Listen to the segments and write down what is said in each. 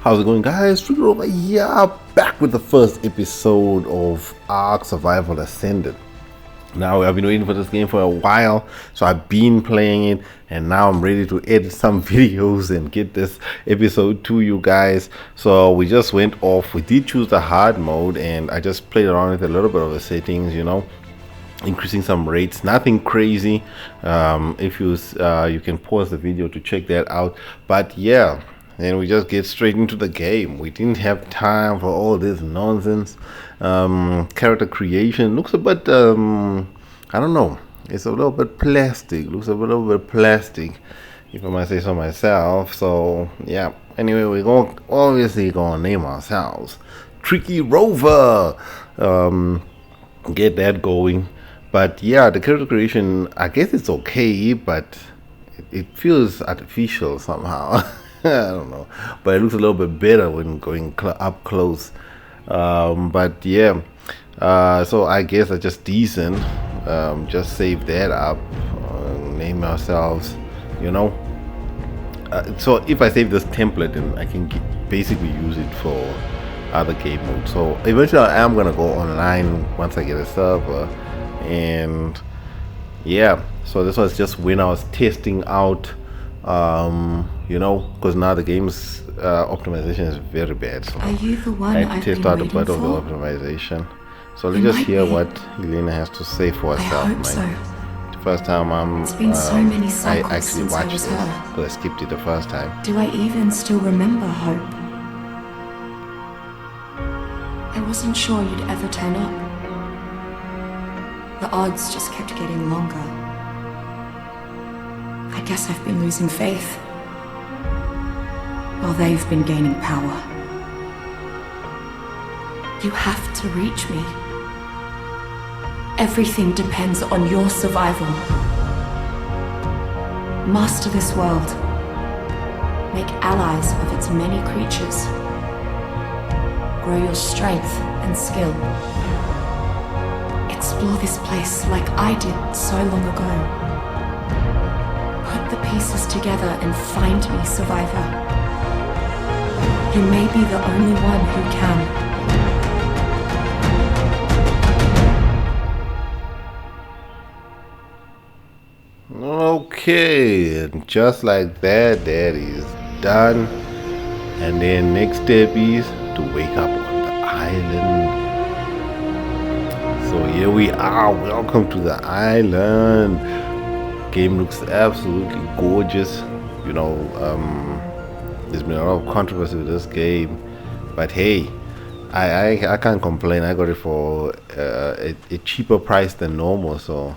How's it going, guys? Trigger over here, back with the first episode of ARK Ascended. Now, I've been waiting for this game for a while, so I've been playing it, and now I'm ready to edit some videos and get this episode to you guys. So we just went off. We did choose the hard mode, and I just played around with a little bit of the settings, you know, increasing some rates, nothing crazy. If you can pause the video to check that out, but yeah. And we just get straight into the game. We didn't have time for all this nonsense. Character creation looks a bit, I don't know. It's a little bit plastic. Looks a little bit plastic, if I might say so myself. So yeah. Anyway, we're obviously gonna name ourselves Tricky Rover. Get that going. But yeah, the character creation, I guess it's okay, but it feels artificial somehow. I don't know, but it looks a little bit better when going up close. But yeah, so I guess that's just decent. Just save that up, name ourselves, you know. So if I save this template, then I can basically use it for other game modes. So eventually I am gonna go online once I get a server, and yeah, so this was just when I was testing out, you know, because now the game's optimization is very bad. So are you the one I test out a bit of the optimization. So let's just hear what Elena has to say for herself. The first time I actually watched this, because I skipped it the first time. Do I even still remember Hope? I wasn't sure you'd ever turn up. The odds just kept getting longer. I guess I've been losing faith, while they've been gaining power. You have to reach me. Everything depends on your survival. Master this world. Make allies of its many creatures. Grow your strength and skill. Explore this place like I did so long ago. Put the pieces together and find me, survivor. You may be the only one who can. Okay, and just like that, that is done. And then next step is to wake up on the island. So here we are. Welcome to the island. Game looks absolutely gorgeous. You know, there's been a lot of controversy with this game, but hey, I can't complain. I got it for a cheaper price than normal, so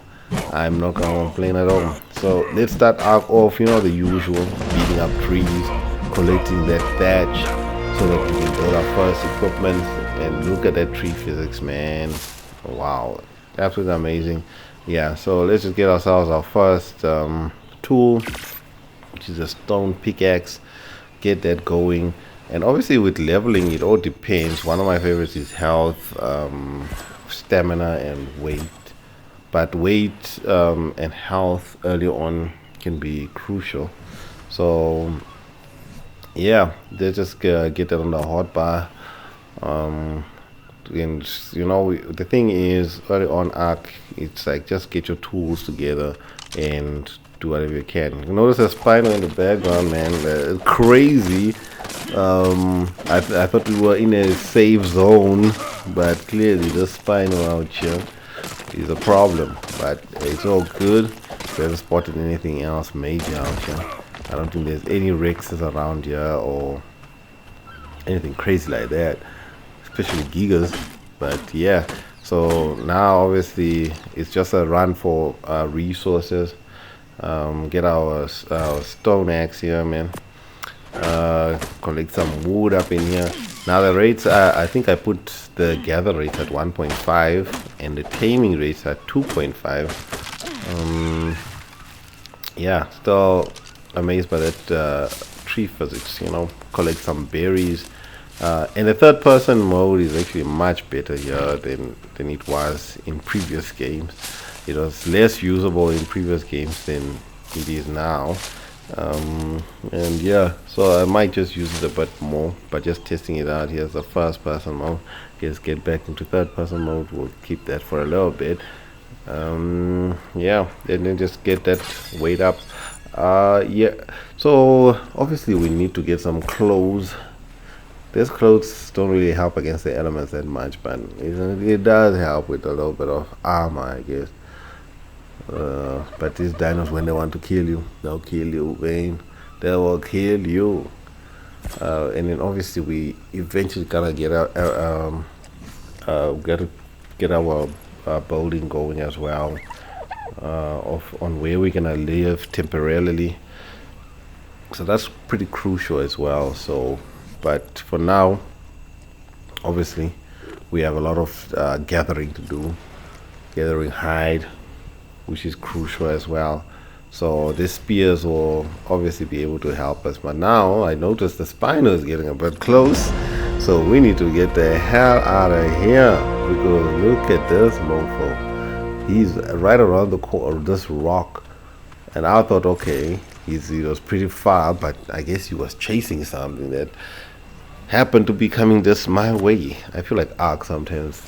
I'm not gonna complain at all. So let's start ARK off, you know, the usual, beating up trees, collecting that thatch so that we can build our first equipment. And look at that tree physics, man. Wow, absolutely amazing. Yeah, so let's just get ourselves our first tool, which is a stone pickaxe. Get that going. And obviously with leveling, it all depends. One of my favorites is health, stamina, and weight. But weight and health early on can be crucial. So yeah, let's just get that on the hotbar. And you know, the thing is, early on ARK, it's like just get your tools together and do whatever you can. You notice a spider in the background, man. Crazy. I thought we were in a safe zone, but clearly the spino out here is a problem. But it's all good. We haven't spotted anything else major out here. I don't think there's any Rexes around here or anything crazy like that, especially gigas. But yeah, so now obviously it's just a run for resources. Get our stone axe here, man. Collect some wood up in here. Now the rates are, I think I put the gather rates at 1.5 and the taming rates at 2.5. Yeah, still amazed by that tree physics, you know. Collect some berries. And the third person mode is actually much better here than it was in previous games. It was less usable in previous games than it is now. And yeah, so I might just use it a bit more, but just testing it out. Here's the first person mode. Just get back into third person mode. We'll keep that for a little bit. Yeah, and then just get that weight up. Yeah, so obviously we need to get some clothes. These clothes don't really help against the elements that much, but it does help with a little bit of armor, I guess. But these dinos, when they want to kill you, they'll kill you, man. They will kill you. And then obviously we eventually gotta get our building going as well, on where we're gonna live temporarily. So that's pretty crucial as well. So, but for now, obviously, we have a lot of gathering to do, gathering hide, which is crucial as well. So these spears will obviously be able to help us. But now I noticed the Spino is getting a bit close, so we need to get the hell out of here, because look at this mofo. He's right around the corner of this rock, and I thought, okay, he was pretty far, but I guess he was chasing something that happened to be coming just my way. I feel like ARK sometimes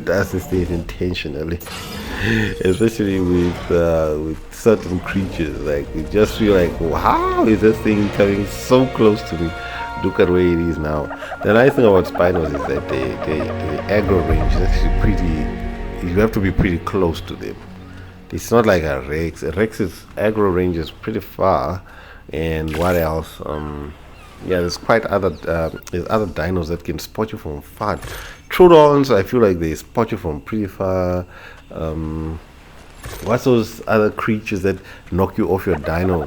does this thing intentionally, especially with certain creatures. Like, you just feel like, wow, how is this thing coming so close to me? Look at where it is now. The nice thing about Spinos is that the aggro range is actually pretty. You have to be pretty close to them. It's not like a Rex. A Rex's aggro range is pretty far. And what else? Yeah, there's quite there's other dinos that can spot you from far. Troodons, I feel like they spot you from pretty far. What's those other creatures that knock you off your dino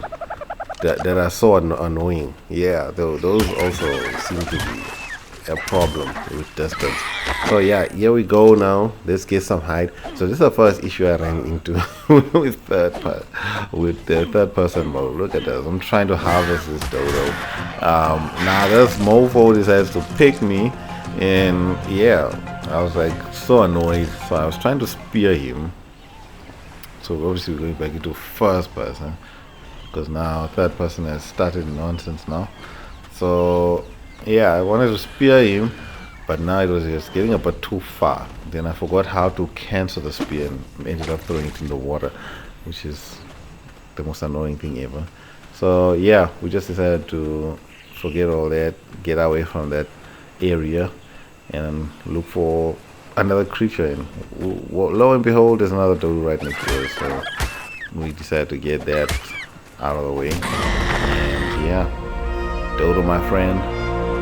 that are so annoying? Yeah, those also seem to be a problem with distance. So yeah, here we go now. Let's get some hide. So this is the first issue I ran into with the third person mode. Look at this. I'm trying to harvest this dodo. Now this mofo decides to pick me, and yeah, I was like so annoyed. So I was trying to spear him. So obviously we're going back into first person, because now third person has started nonsense now. So yeah, I wanted to spear him, but now it was just getting a bit too far. Then I forgot how to cancel the spear and ended up throwing it in the water, which is the most annoying thing ever. So yeah, we just decided to forget all that, get away from that area, and look for another creature. And lo and behold, there's another dodo right next to us. So we decided to get that out of the way. And yeah, dodo, my friend,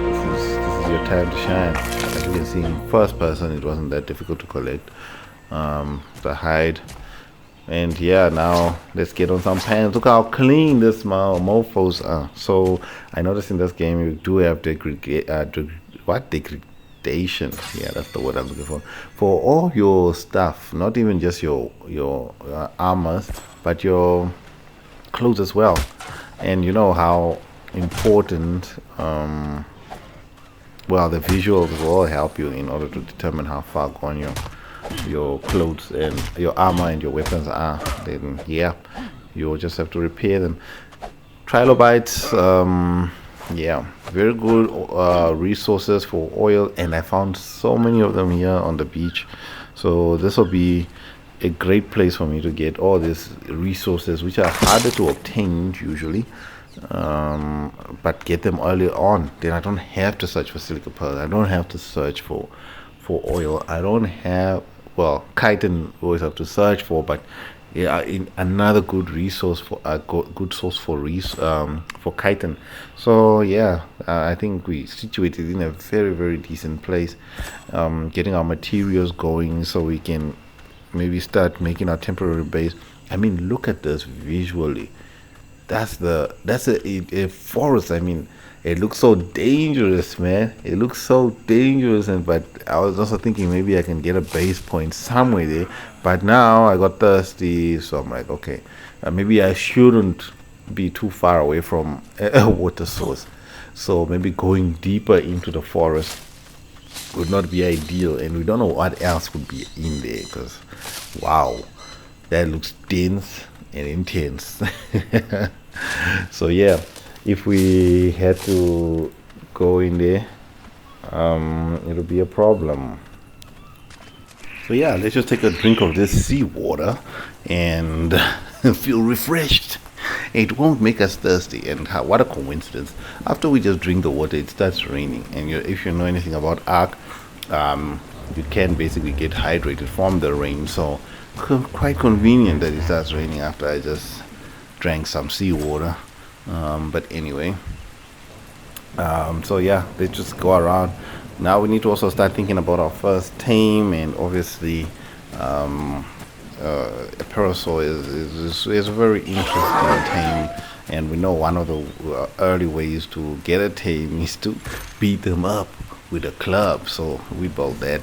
this is your time to shine. As you can see, in first person, it wasn't that difficult to collect the hide. And yeah, now let's get on some pants. Look how clean this mofos are. So I noticed in this game you do have degradation. Yeah, that's the word I'm looking for all your stuff, not even just your armors, but your clothes as well. And you know how important well, the visuals will help you in order to determine how far gone your clothes and your armor and your weapons are. Then yeah, you'll just have to repair them. Trilobites, yeah, very good resources for oil, and I found so many of them here on the beach. So this will be a great place for me to get all these resources, which are harder to obtain usually, but get them early on. Then I don't have to search for silica pearls. I don't have to search for oil. I don't have, well, chitin we always have to search for, but yeah, in another good resource for a good source for chitin. So yeah, I think we situated in a very decent place, getting our materials going so we can maybe start making our temporary base. I mean, look at this visually. That's a forest. I mean, it looks so dangerous, man. It looks so dangerous, but I was also thinking maybe I can get a base point somewhere there. But now I got thirsty, so I'm like, okay, maybe I shouldn't be too far away from a water source. So maybe going deeper into the forest would not be ideal, and we don't know what else would be in there, because wow, that looks dense and intense. So yeah, if we had to go in there, it'll be a problem. So yeah, let's just take a drink of this seawater and feel refreshed. It won't make us thirsty, and what a coincidence. After we just drink the water, it starts raining, and if you know anything about ARK, you can basically get hydrated from the rain, so quite convenient that it starts raining after I just drank some seawater. But anyway, so yeah, let's just go around. Now we need to also start thinking about our first tame, and obviously a parasol is a very interesting tame, and we know one of the early ways to get a tame is to beat them up with a club, so we built that.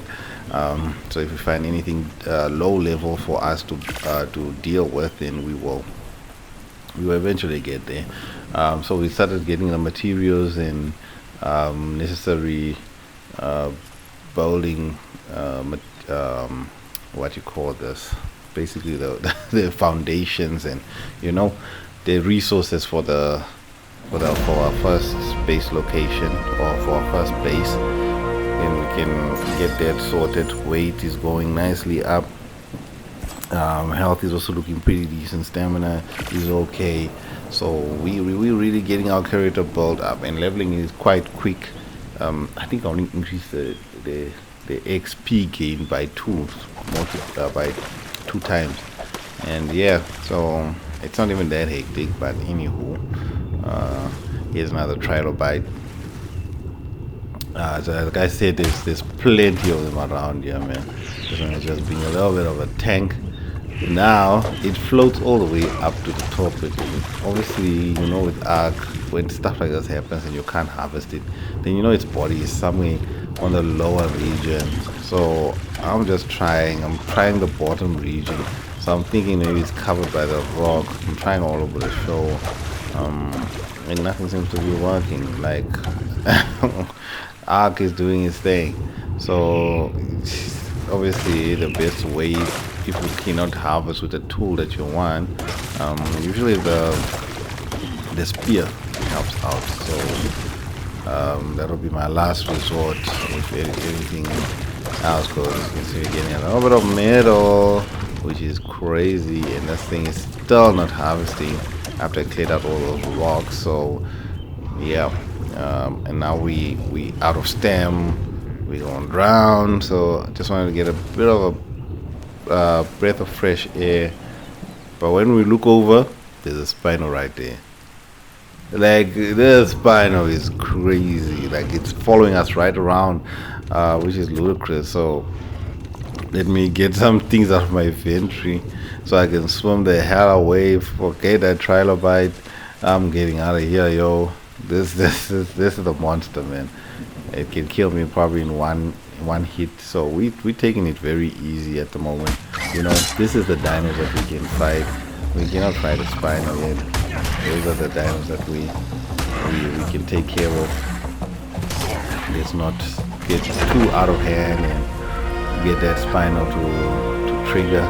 So if we find anything low level for us to deal with, then we will eventually get there. So we started getting the materials and necessary building what you call this, basically the foundations, and the resources for our first base location, or for our first base. Then we can get that sorted. Weight is going nicely up. Health is also looking pretty decent. Stamina is okay. So we're really getting our character built up, and leveling is quite quick. I think I only increased the XP gain by by 2 times, and yeah, so it's not even that hectic. But anywho, here's another trilobite. So like I said, there's plenty of them around here, man. This one is just being a little bit of a tank. Now it floats all the way up to the top. Obviously, with ARK, when stuff like this happens and you can't harvest it, then its body is somewhere on the lower region. So I'm trying the bottom region. So I'm thinking maybe it's covered by the rock. I'm trying all over the show, and nothing seems to be working. Like ARK is doing its thing. So obviously the best way, if you cannot harvest with the tool that you want, usually the spear helps out. So that'll be my last resort if anything else goes. You can see we're getting a little bit of metal, which is crazy, and this thing is still not harvesting after I cleared out all those rocks. So yeah, and now we out of stem, we gonna drown. So I just wanted to get a bit of a breath of fresh air. But when we look over, there's a spino right there. Like, this spino is crazy. Like, it's following us right around, which is ludicrous. So let me get some things out of my inventory so I can swim the hell away. Forget that trilobite. I'm getting out of here, yo. This is the monster, man. It can kill me probably in one hit. So we're taking it very easy at the moment. This is the dinos that we can fight. We cannot fight a spino yet. Those are the dinos that we can take care of. Let's not get too out of hand and get that spino to trigger.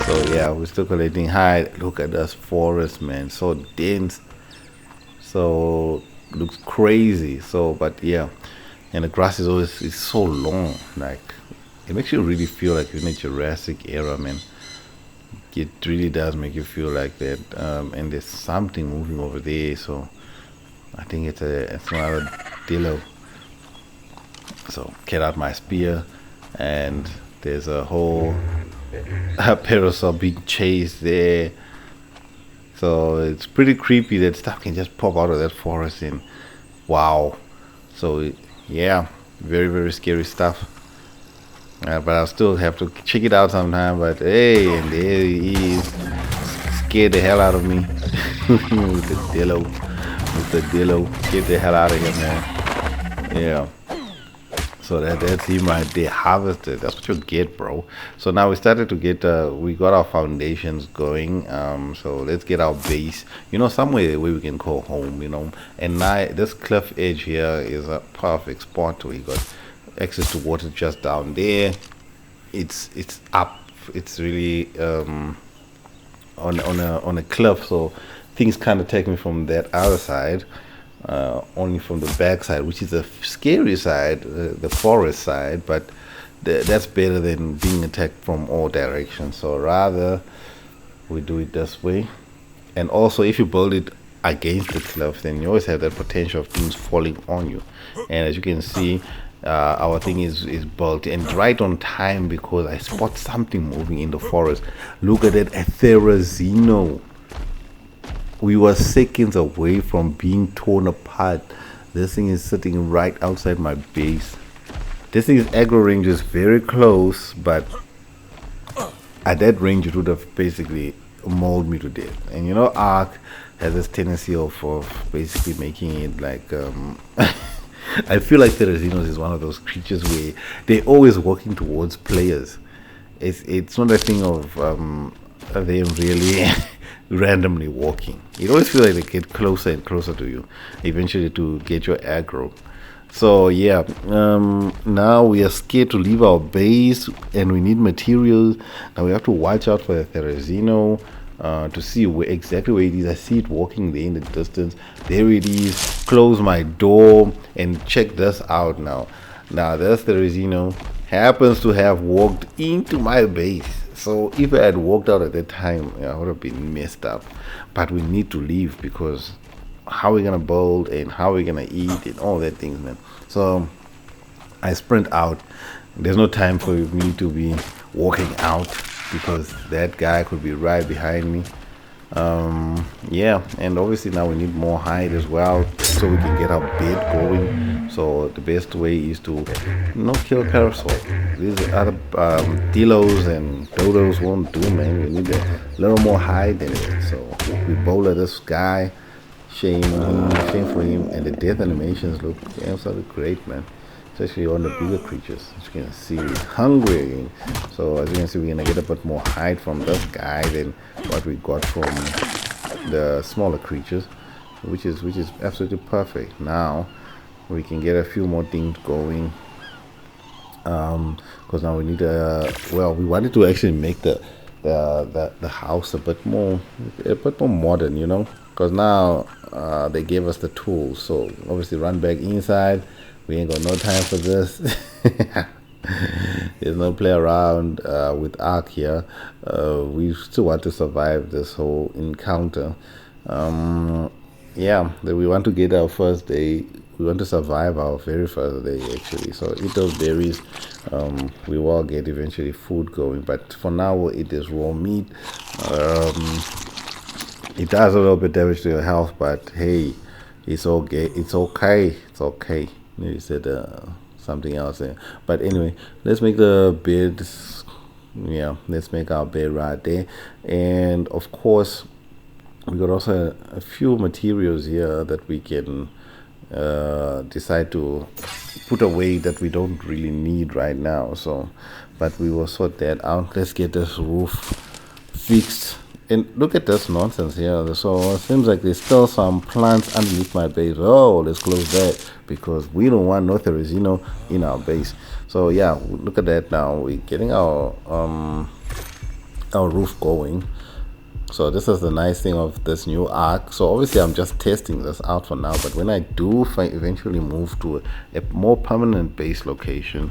So yeah, we're still collecting hide. Look at this forest, man, so dense, so looks crazy. So but yeah, and the grass is so long. Like, it makes you really feel like you're in a Jurassic era, man. It really does make you feel like that. And there's something moving over there, so I think it's another dillo. So get out my spear, and there's a whole parasol being chased there. So it's pretty creepy that stuff can just pop out of that forest, and wow. So yeah, very, very scary stuff. But I'll still have to check it out sometime. But hey, and there he is. Scared the hell out of me. with the dillo. Get the hell out of here, man. Yeah. So that's him right there, harvested. That's what you get, bro. So now we started to get, we got our foundations going. So let's get our base, somewhere where we can call home, And now this cliff edge here is a perfect spot. We got access to water just down there. It's up. It's really on a cliff, so things kind of take me from that other side, only from the back side, which is the scary side, the forest side, but that's better than being attacked from all directions. So rather we do it this way. And also, if you build it against the cliff, then you always have that potential of things falling on you. And as you can see, our thing is built and right on time, because I spot something moving in the forest. Look at that, a Therizino. We were seconds away from being torn apart. This thing is sitting right outside my base. This thing's aggro range is very close, but at that range it would have basically mauled me to death. And you know, ARK has this tendency of basically making it like I feel like Therizinos is one of those creatures where they're always walking towards players. It's not a thing of them really randomly walking. You always feel like they get closer and closer to you, eventually to get your aggro. So yeah, now we are scared to leave our base and we need materials. Now we have to watch out for the Therizino to see exactly where it is. I see it walking there in the distance. There it is. Close my door and check this out now. Now this Therizino happens to have walked into my base. So if I had walked out at that time, I would have been messed up. But we need to leave, because how are we gonna build and how are we gonna eat and all that things, man. So I sprint out. There's no time for me to be walking out, because that guy could be right behind me. Yeah, and obviously now we need more hide as well, so we can get our bed going. So the best way is to not kill Parasol. These other Dilos and Dodos won't do, man. We need a little more hide in it. So we bowler this guy. Shame for him. And the death animations look absolutely great, man. Especially on the bigger creatures. As you can see, he's hungry again. So as you can see, we're gonna get a bit more hide from this guy than what we got from the smaller creatures, which is absolutely perfect. Now we can get a few more things going, because now we need well, we wanted to actually make the house a bit more modern, you know, because now they gave us the tools. So obviously run back inside. We ain't got no time for this. There's no play around with ARK here. We still want to survive this whole encounter. Yeah, we want to get our first day. We want to survive our very first day, actually. So eat those berries. We will get eventually food going, but for now we'll eat this raw meat. It does a little bit damage to your health, but hey, it's okay. It's okay. It's okay. Maybe said something else there, but anyway, let's make the bed. Yeah, let's make our bed right there. And of course, we got also a few materials here that we can decide to put away that we don't really need right now. So, but we will sort that out. Let's get this roof fixed. And look at this nonsense here. So it seems like there's still some plants underneath my base. Oh, let's close that, because we don't want no Therizino in our base. So yeah, look at that now. We're getting our roof going. So this is the nice thing of this new ARK. So obviously I'm just testing this out for now, but when I do eventually move to a more permanent base location,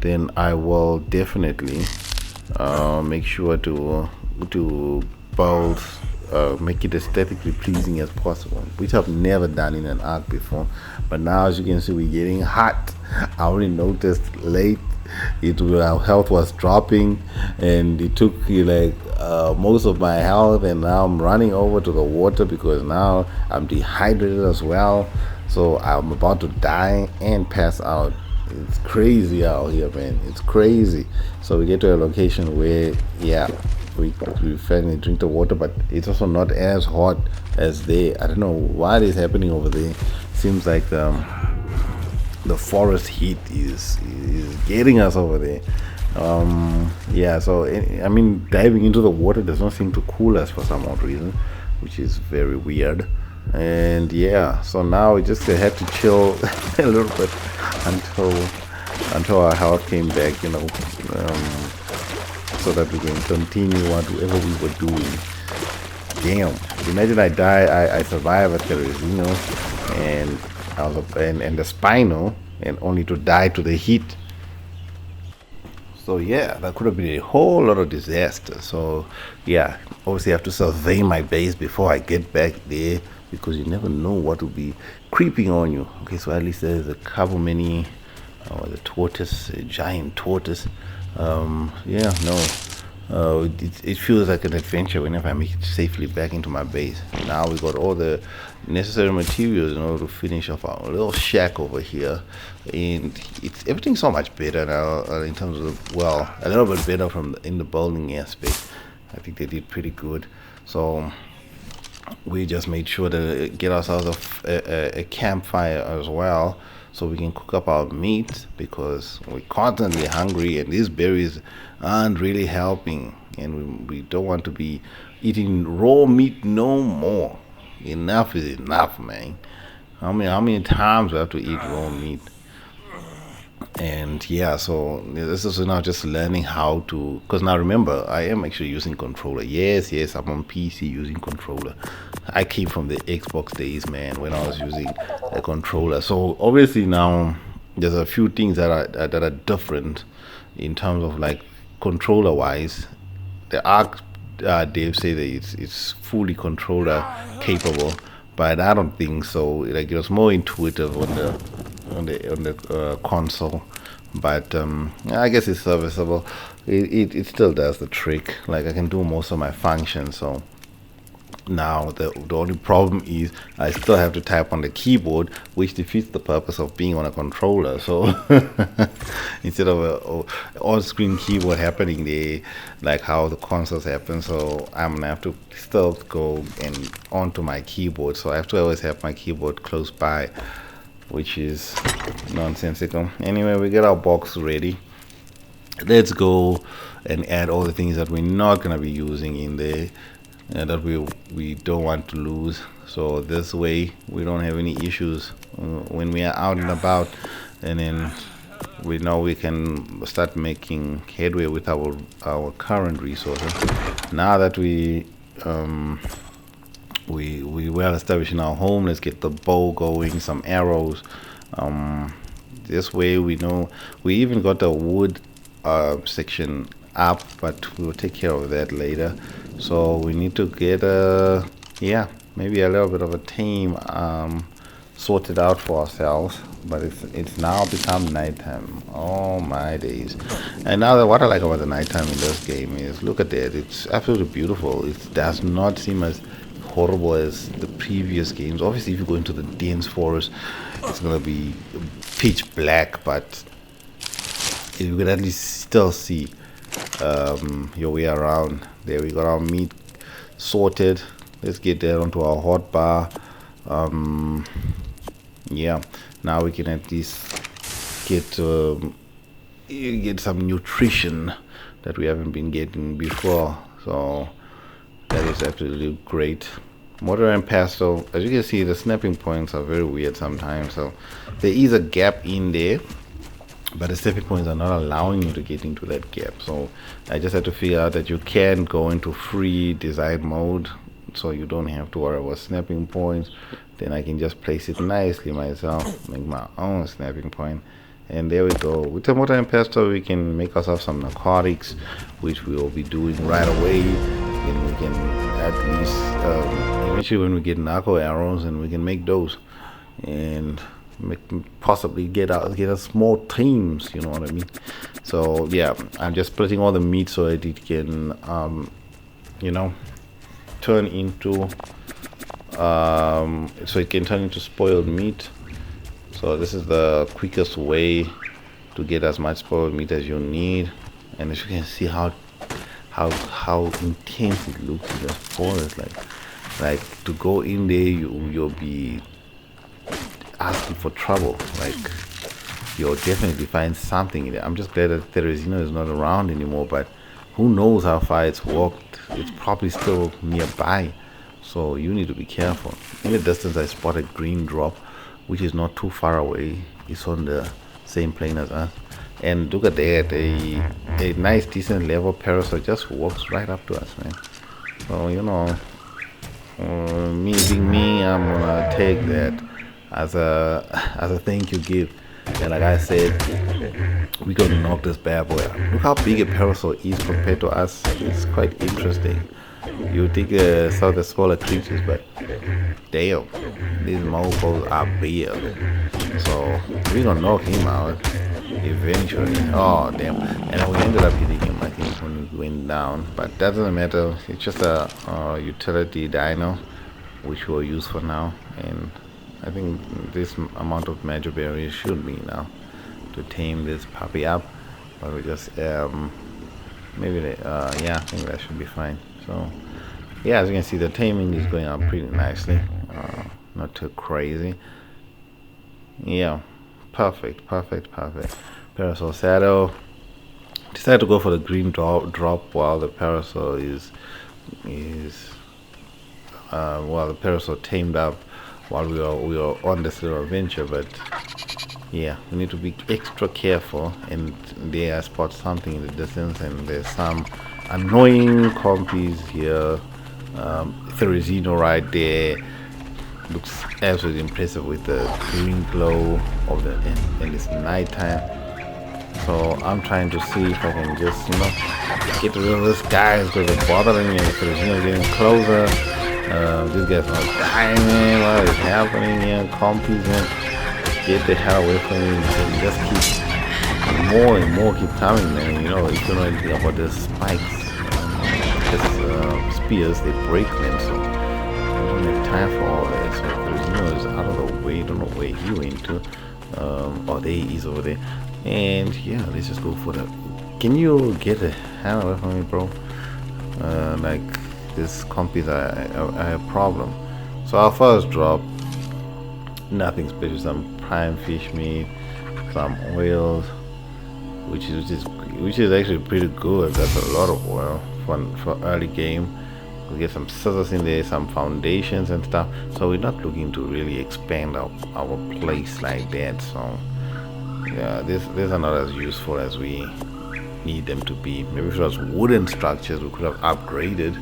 then I will definitely make sure to build, make it aesthetically pleasing as possible, which I've never done in an ARK before. But now, as you can see, we're getting hot. I already noticed late our health was dropping, and it took like most of my health, and now I'm running over to the water because now I'm dehydrated as well. So I'm about to die and pass out. It's crazy out here, man. It's crazy. So we get to a location where, yeah, we finally drink the water, but it's also not as hot as there. I don't know what is happening over there. Seems like the forest heat is getting us over there. Yeah, so I mean, diving into the water does not seem to cool us for some odd reason, which is very weird. And yeah, so now we just had to chill a little bit until our health came back, you know, so that we can continue whatever we were doing. damn. Imagine I die, I survive at Teresino and and the Spino, and only to die to the heat. So yeah, that could have been a whole lot of disaster. So yeah, obviously I have to survey my base before I get back there, because you never know what will be creeping on you. Okay, so at least there's a couple many, the tortoise, a giant tortoise. Yeah, no. It feels like an adventure whenever I make it safely back into my base. Now we got all the necessary materials in order to finish off our little shack over here, and everything's so much better now in terms of, well, a little bit better from in the building aspect. I think they did pretty good. So we just made sure to get ourselves a campfire as well, so we can cook up our meat, because we're constantly hungry and these berries aren't really helping, and we don't want to be eating raw meat no more. Enough is enough, man. How many times we have to eat raw meat? And yeah, so this is now just learning how to, because now remember, I am actually using controller. Yes, I'm on PC using controller. I came from the Xbox days, man, when I was using a controller. So obviously now there's a few things that are different in terms of like controller wise. The ARK Dave say that it's fully controller capable, but I don't think so. Like, it was more intuitive on the console, but I guess it's serviceable. It still does the trick. Like, I can do most of my functions. So now the only problem is I still have to type on the keyboard, which defeats the purpose of being on a controller. So instead of a on-screen keyboard happening there, like how the consoles happen, so I'm gonna have to still go and onto my keyboard. So I have to always have my keyboard close by, which is nonsensical. Anyway, we get our box ready. Let's go and add all the things that we're not gonna be using in there, and that we don't want to lose. So this way we don't have any issues when we are out and about, and then we know we can start making headway with our current resources. Now that we well established in our home, let's get the bow going, some arrows. This way we know we even got the wood section up, but we'll take care of that later. So we need to get maybe a little bit of a team sorted out for ourselves. But it's now become nighttime. Oh my days. And now what I like about the nighttime in this game is, look at that, it's absolutely beautiful. It does not seem as horrible as the previous games. Obviously if you go into the dense forest, it's gonna be pitch black, but you can at least still see your way around. There, we got our meat sorted. Let's get that onto our hot bar. Yeah, now we can at least get some nutrition that we haven't been getting before. So that is absolutely great. Mortar and pestle, as you can see, the snapping points are very weird sometimes. So there is a gap in there, but the snapping points are not allowing you to get into that gap. So I just had to figure out that you can go into free design mode, so you don't have to worry about snapping points. Then I can just place it nicely myself, make my own snapping point, and there we go. With the mortar and pestle, we can make ourselves some narcotics, which we will be doing right away. And we can at least eventually, when we get narco arrows, and we can make those and possibly get us more teams, you know what I mean? So yeah, I'm just splitting all the meat so that it can turn into spoiled meat. So this is the quickest way to get as much spoiled meat as you need. And as you can see how intense it looks in this forest, like to go in there, you'll be asking for trouble. Like, you'll definitely find something in there. I'm just glad that Teresina is not around anymore, but who knows how far it's walked. It's probably still nearby, so you need to be careful. In the distance I spot a green drop, which is not too far away. It's on the same plane as us, and look at that, a nice decent level parasol just walks right up to us, man. So Me being me, I'm gonna take that as a thank you gift. And like I said, we gonna knock this bad boy out. Look how big a parasol is compared to us. It's quite interesting. You think some of the smaller creatures, but damn, these mofos are big. So we gonna knock him out eventually. Oh damn! And we ended up hitting him, I think, when we went down. But that doesn't matter. It's just a utility dino, which we'll use for now. And I think this amount of magic berries should be enough to tame this puppy up. But we just maybe yeah, I think that should be fine. So yeah, as you can see, the taming is going on pretty nicely. Not too crazy. Yeah, perfect. Parasol saddle. Decided to go for the green drop while the parasol is while the parasol tamed up while we were on this little adventure. But yeah, we need to be extra careful. And there I spot something in the distance, and there's some annoying compies here. Therizino right there looks absolutely impressive with the green glow of the and it's nighttime. So I'm trying to see if I can just get rid of this guy because they're bothering me. Therizino getting closer. This guy's not dying, man. What is happening here? Compies, man, get the hell away from me. And just keep more and more keep coming, man. If you know anything about the spikes. Spears, they break them, so I don't have time for all that. So Therizino is out of the way. Don't know where he went to. Oh, there he is over there. And yeah, let's just go for the. Can you get the hell away from me, bro? Like this compies are a problem. So our first drop, nothing special. Some prime fish meat, some oils, which is actually pretty good. That's a lot of oil for early game. We get some scissors in there, some foundations and stuff. So we're not looking to really expand our place like that. So yeah, these are not as useful as we need them to be. Maybe if it was wooden structures, we could have upgraded.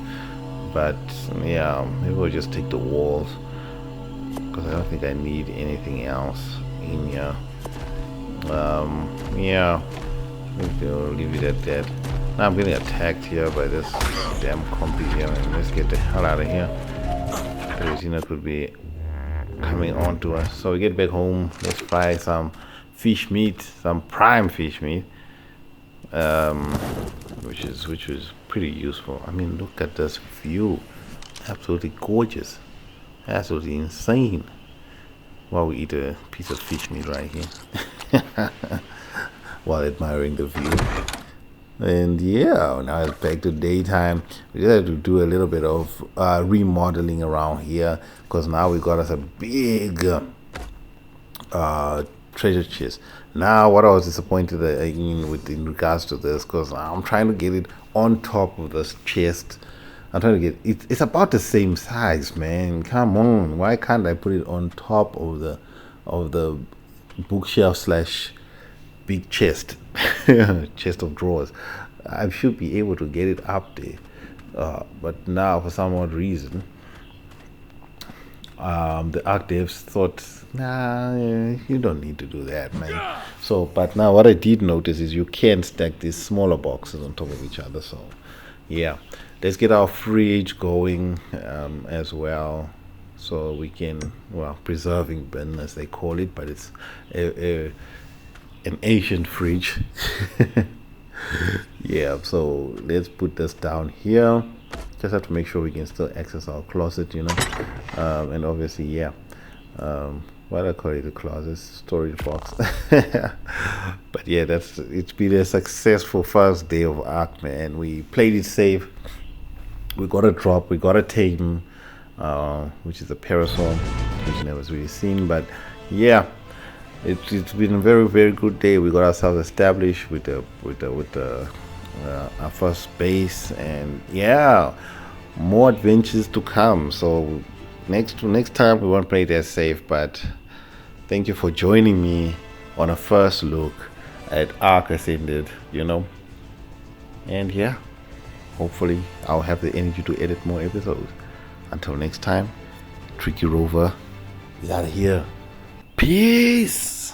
But yeah, maybe we'll just take the walls because I don't think I need anything else in here. Yeah, I think we'll leave it at that. Now I'm getting attacked here by this damn compy here, and let's get the hell out of here. Therizino could be coming on to us. So we get back home, let's fry some fish meat, some prime fish meat, which is pretty useful. I mean, look at this view, absolutely gorgeous, absolutely insane. While we eat a piece of fish meat right here, while admiring the view. And yeah, now it's back to daytime. We just have to do a little bit of remodeling around here because now we got us a big treasure chest. Now, what I was disappointed in regards to this, because I'm trying to get it on top of this chest. I'm trying to get it. It's about the same size, man. Come on, why can't I put it on top of the bookshelf slash big chest, chest of drawers? I should be able to get it up there, but now for some odd reason, the ARK devs thought, nah, you don't need to do that, man. So, but now what I did notice is you can stack these smaller boxes on top of each other. So, yeah, let's get our fridge going as well, so we can, well, preserving bin as they call it, but it's an ancient fridge. Yeah, so let's put this down here. Just have to make sure we can still access our closet, and obviously, yeah, what I call it, a closet, storage box. But yeah, it's been a successful first day of ARK, man. We played it safe. We got a drop, we got a tame, which is a parasol, which never was really seen. But yeah, it's been a very, very good day. We got ourselves established with our first base, and yeah, more adventures to come. So next time we won't play it as safe. But thank you for joining me on a first look at ARK Ascended, and yeah, hopefully I'll have the energy to edit more episodes. Until next time, Tricky Rover is out of here. Peace.